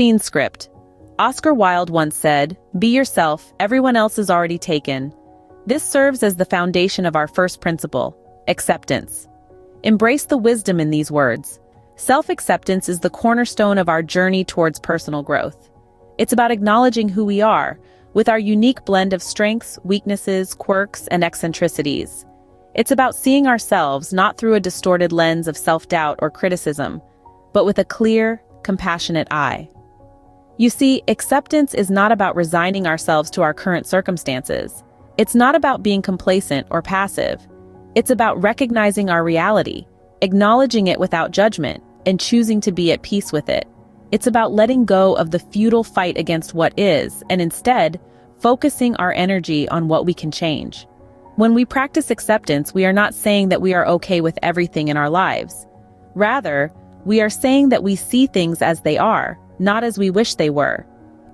Scene script. Oscar Wilde once said, "Be yourself, everyone else is already taken." This serves as the foundation of our first principle, acceptance. Embrace the wisdom in these words. Self-acceptance is the cornerstone of our journey towards personal growth. It's about acknowledging who we are, with our unique blend of strengths, weaknesses, quirks, and eccentricities. It's about seeing ourselves not through a distorted lens of self-doubt or criticism, but with a clear, compassionate eye. You see, acceptance is not about resigning ourselves to our current circumstances. It's not about being complacent or passive. It's about recognizing our reality, acknowledging it without judgment, and choosing to be at peace with it. It's about letting go of the futile fight against what is, and instead, focusing our energy on what we can change. When we practice acceptance, we are not saying that we are okay with everything in our lives. Rather, we are saying that we see things as they are, not as we wish they were.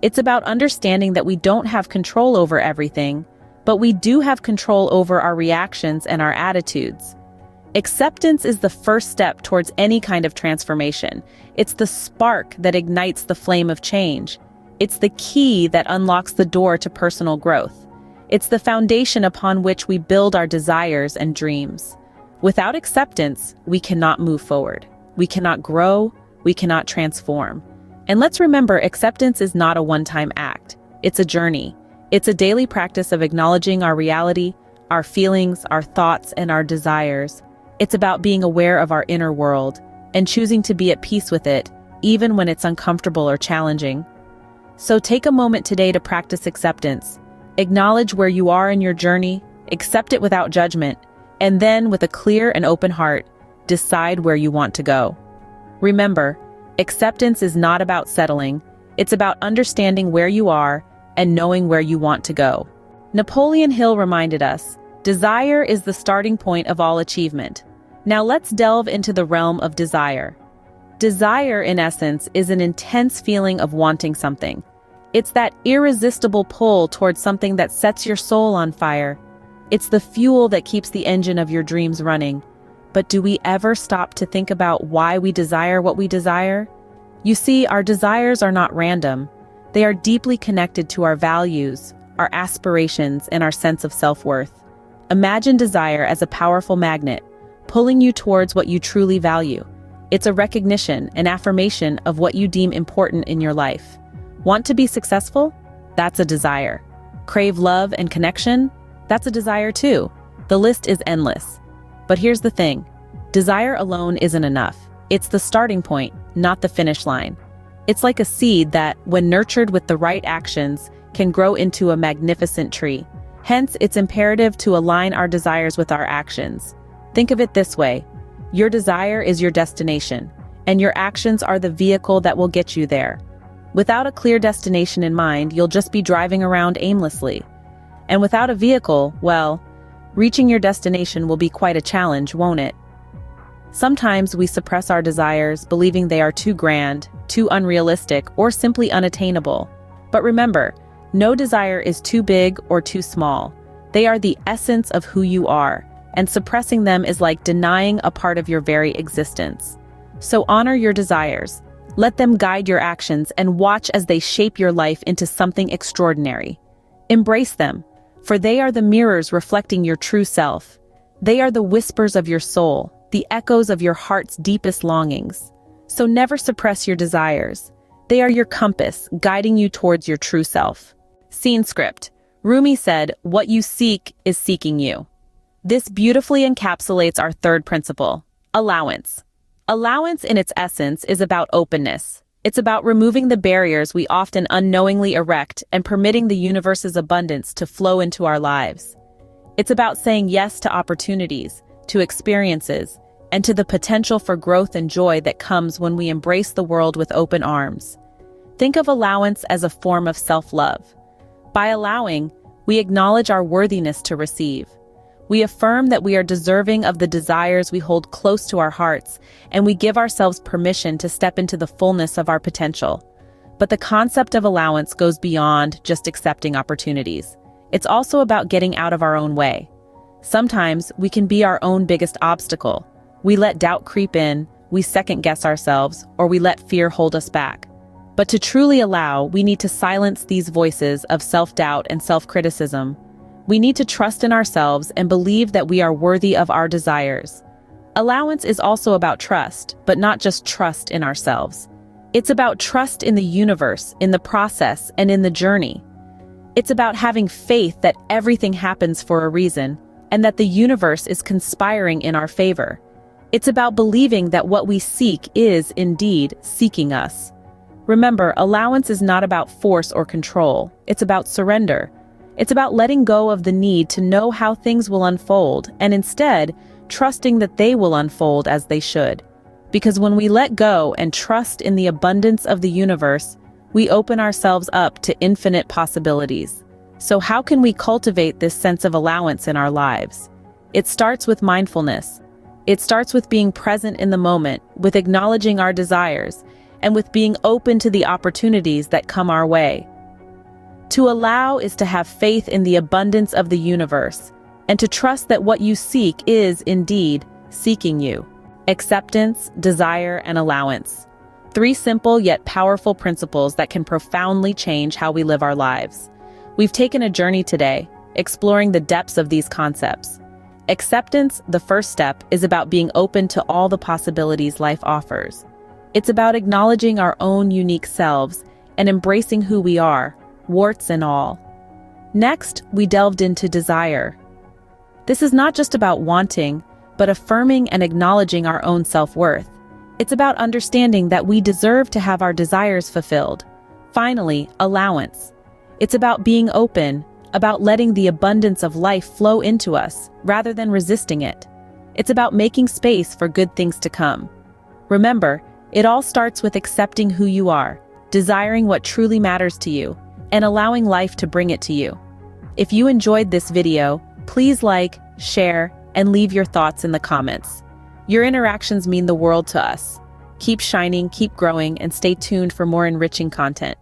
It's about understanding that we don't have control over everything, but we do have control over our reactions and our attitudes. Acceptance is the first step towards any kind of transformation. It's the spark that ignites the flame of change. It's the key that unlocks the door to personal growth. It's the foundation upon which we build our desires and dreams. Without acceptance, we cannot move forward. We cannot grow. We cannot transform. And let's remember, acceptance is not a one-time act. It's a journey. It's a daily practice of acknowledging our reality, our feelings, our thoughts, and our desires. It's about being aware of our inner world and choosing to be at peace with it, even when it's uncomfortable or challenging. So take a moment today to practice acceptance. Acknowledge where you are in your journey, accept it without judgment, and then, with a clear and open heart, decide where you want to go. Remember, acceptance is not about settling. It's about understanding where you are and knowing where you want to go. Napoleon Hill reminded us, "Desire is the starting point of all achievement." Now let's delve into the realm of desire. Desire, in essence, is an intense feeling of wanting something. It's that irresistible pull towards something that sets your soul on fire. It's the fuel that keeps the engine of your dreams running. But do we ever stop to think about why we desire what we desire? You see, our desires are not random. They are deeply connected to our values, our aspirations, and our sense of self-worth. Imagine desire as a powerful magnet, pulling you towards what you truly value. It's a recognition, an affirmation of what you deem important in your life. Want to be successful? That's a desire. Crave love and connection? That's a desire too. The list is endless. But here's the thing. Desire alone isn't enough. It's the starting point, not the finish line. It's like a seed that, when nurtured with the right actions, can grow into a magnificent tree. Hence, it's imperative to align our desires with our actions. Think of it this way. Your desire is your destination, and your actions are the vehicle that will get you there. Without a clear destination in mind, you'll just be driving around aimlessly. And without a vehicle, well, reaching your destination will be quite a challenge, won't it? Sometimes we suppress our desires, believing they are too grand, too unrealistic, or simply unattainable. But remember, no desire is too big or too small. They are the essence of who you are, and suppressing them is like denying a part of your very existence. So honor your desires. Let them guide your actions and watch as they shape your life into something extraordinary. Embrace them, for they are the mirrors reflecting your true self. They are the whispers of your soul, the echoes of your heart's deepest longings. So never suppress your desires. They are your compass, guiding you towards your true self. Scene script. Rumi said, "What you seek is seeking you." This beautifully encapsulates our third principle, allowance. Allowance in its essence is about openness. It's about removing the barriers we often unknowingly erect and permitting the universe's abundance to flow into our lives. It's about saying yes to opportunities, to experiences, and to the potential for growth and joy that comes when we embrace the world with open arms. Think of allowance as a form of self-love. By allowing, we acknowledge our worthiness to receive. We affirm that we are deserving of the desires we hold close to our hearts, and we give ourselves permission to step into the fullness of our potential. But the concept of allowance goes beyond just accepting opportunities. It's also about getting out of our own way. Sometimes we can be our own biggest obstacle. We let doubt creep in, we second-guess ourselves, or we let fear hold us back. But to truly allow, we need to silence these voices of self-doubt and self-criticism. We need to trust in ourselves and believe that we are worthy of our desires. Allowance is also about trust, but not just trust in ourselves. It's about trust in the universe, in the process, and in the journey. It's about having faith that everything happens for a reason, and that the universe is conspiring in our favor. It's about believing that what we seek is, indeed, seeking us. Remember, allowance is not about force or control. It's about surrender. It's about letting go of the need to know how things will unfold, and instead, trusting that they will unfold as they should. Because when we let go and trust in the abundance of the universe, we open ourselves up to infinite possibilities. So how can we cultivate this sense of allowance in our lives? It starts with mindfulness. It starts with being present in the moment, with acknowledging our desires, and with being open to the opportunities that come our way. To allow is to have faith in the abundance of the universe, and to trust that what you seek is, indeed, seeking you. Acceptance, desire, and allowance. 3 simple yet powerful principles that can profoundly change how we live our lives. We've taken a journey today, exploring the depths of these concepts. Acceptance, the first step, is about being open to all the possibilities life offers. It's about acknowledging our own unique selves and embracing who we are, warts and all. Next, we delved into desire. This is not just about wanting, but affirming and acknowledging our own self-worth. It's about understanding that we deserve to have our desires fulfilled. Finally, allowance. It's about being open, about letting the abundance of life flow into us, rather than resisting it. It's about making space for good things to come. Remember, it all starts with accepting who you are, desiring what truly matters to you, and allowing life to bring it to you. If you enjoyed this video, please like, share, and leave your thoughts in the comments. Your interactions mean the world to us. Keep shining, keep growing, and stay tuned for more enriching content.